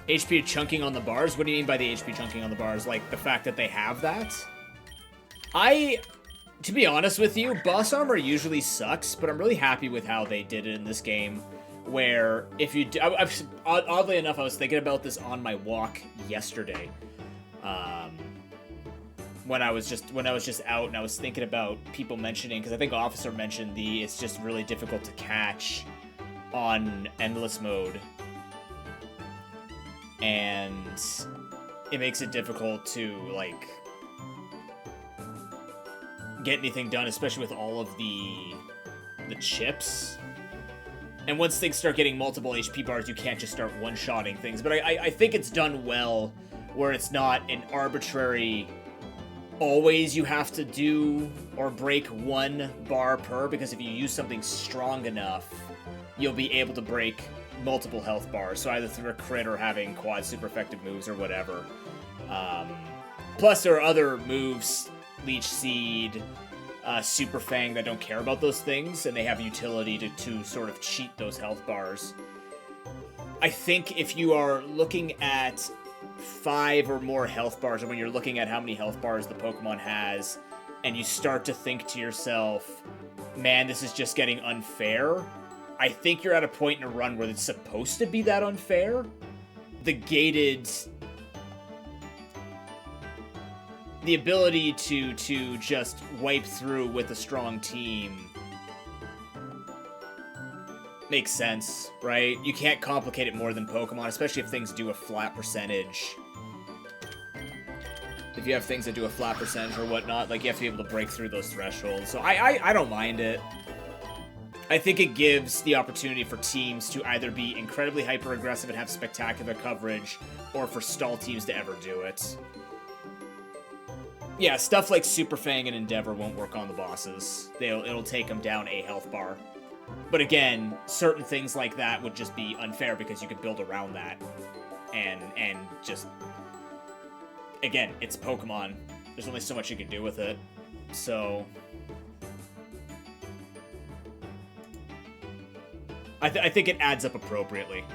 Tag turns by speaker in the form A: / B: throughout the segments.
A: HP chunking on the bars? What do you mean by the HP chunking on the bars? Like, the fact that they have that? To be honest with you, boss armor usually sucks, but I'm really happy with how they did it in this game. Where, if you do... oddly enough, I was thinking about this on my walk yesterday. When I was just out, and I was thinking about people mentioning... Because I think Officer mentioned it's just really difficult to catch on endless mode. And it makes it difficult to, like, get anything done, especially with all of the chips. And once things start getting multiple HP bars, you can't just start one-shotting things. But I think it's done well, where it's not an arbitrary, always you have to do or break one bar per, because if you use something strong enough, you'll be able to break multiple health bars, so either through a crit or having quad super effective moves or whatever. Plus, there are other moves, Leech Seed, Super Fang, that don't care about those things, and they have utility to sort of cheat those health bars. I think if you are looking at 5 or more health bars, or when you're looking at how many health bars the Pokemon has, and you start to think to yourself, man, this is just getting unfair, I think you're at a point in a run where it's supposed to be that unfair. The ability to just wipe through with a strong team makes sense, right? You can't complicate it more than Pokemon, especially if things do a flat percentage. If you have things that do a flat percentage or whatnot, like, you have to be able to break through those thresholds. So I don't mind it. I think it gives the opportunity for teams to either be incredibly hyper-aggressive and have spectacular coverage, or for stall teams to ever do it. Yeah, stuff like Super Fang and Endeavor won't work on the bosses. It'll take them down a health bar. But again, certain things like that would just be unfair because you could build around that. And just... Again, it's Pokemon. There's only so much you can do with it. So... I think it adds up appropriately.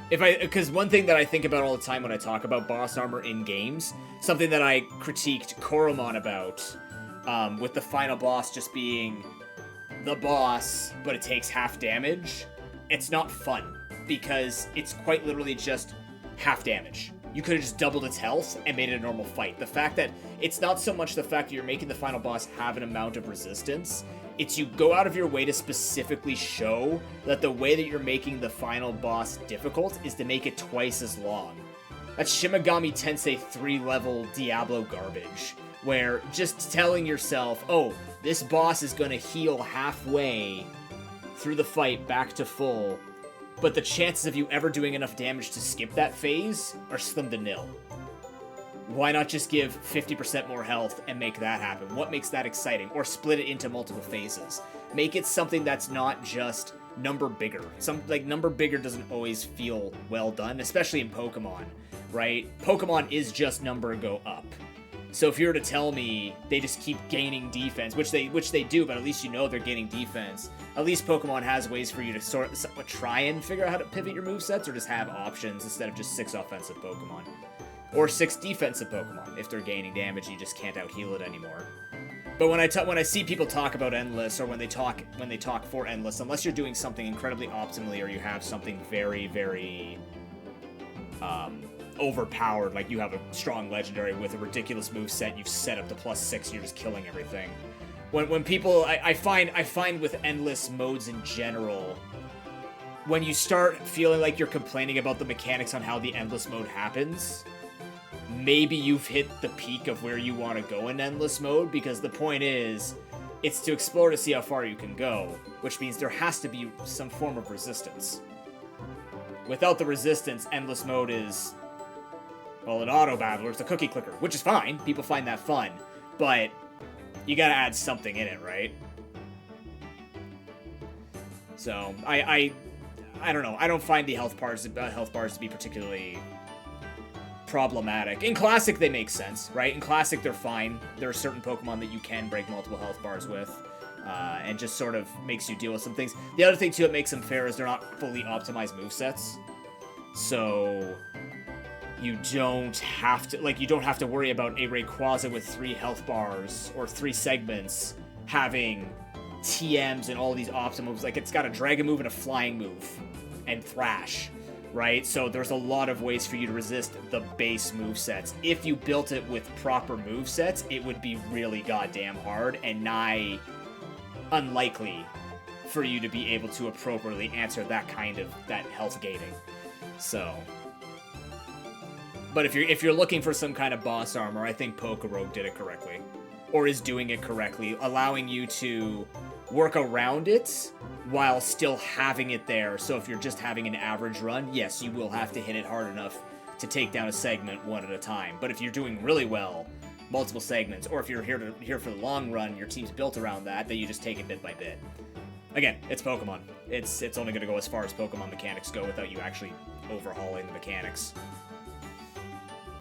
A: Because one thing that I think about all the time when I talk about boss armor in games, something that I critiqued Koromon about, with the final boss just being the boss, but it takes half damage, it's not fun, because it's quite literally just half damage. You could have just doubled its health and made it a normal fight. The fact that it's not so much the fact that you're making the final boss have an amount of resistance, it's you go out of your way to specifically show that the way that you're making the final boss difficult is to make it twice as long. That's Shimigami Tensei 3-level Diablo garbage, where just telling yourself, oh, this boss is gonna heal halfway through the fight back to full, but the chances of you ever doing enough damage to skip that phase are slim to nil. Why not just give 50% more health and make that happen? What makes that exciting? Or split it into multiple phases. Make it something that's not just number bigger. Number bigger doesn't always feel well done, especially in Pokemon, right? Pokemon is just number go up. So if you were to tell me they just keep gaining defense, which they do, but at least you know they're gaining defense. At least Pokemon has ways for you to try and figure out how to pivot your movesets, or just have options instead of just 6 offensive Pokemon. Or 6 defensive Pokemon. If they're gaining damage, you just can't out-heal it anymore. But when I see people talk about Endless, or when they talk for Endless, unless you're doing something incredibly optimally, or you have something very, very overpowered, like you have a strong legendary with a ridiculous moveset, you've set up to +6, you're just killing everything. When people, I find with Endless modes in general, when you start feeling like you're complaining about the mechanics on how the Endless mode happens, maybe you've hit the peak of where you want to go in Endless mode, because the point is, it's to explore to see how far you can go, which means there has to be some form of resistance. Without the resistance, Endless mode is, well, an auto battler, it's a cookie clicker, which is fine, people find that fun, but you gotta add something in it, right? So, I don't know, I don't find the health bars to be particularly problematic. In Classic, they make sense, right? In Classic, they're fine. There are certain Pokemon that you can break multiple health bars with, and just sort of makes you deal with some things. The other thing, too, that makes them fair is they're not fully optimized movesets. So, you don't have to worry about a Rayquaza with 3 health bars or 3 segments having TMs and all these optimums. Like, it's got a Dragon move and a Flying move and Thrash, right? So there's a lot of ways for you to resist the base movesets. If you built it with proper movesets, it would be really goddamn hard and nigh unlikely for you to be able to appropriately answer that health gating. So, but if you're looking for some kind of boss armor, I think PokeRogue did it correctly, or is doing it correctly, allowing you to work around it while still having it there. So if you're just having an average run, yes, you will have to hit it hard enough to take down a segment one at a time. But if you're doing really well, multiple segments, or if you're here for the long run, your team's built around that you just take it bit by bit. Again, it's Pokemon. It's only going to go as far as Pokemon mechanics go without you actually overhauling the mechanics.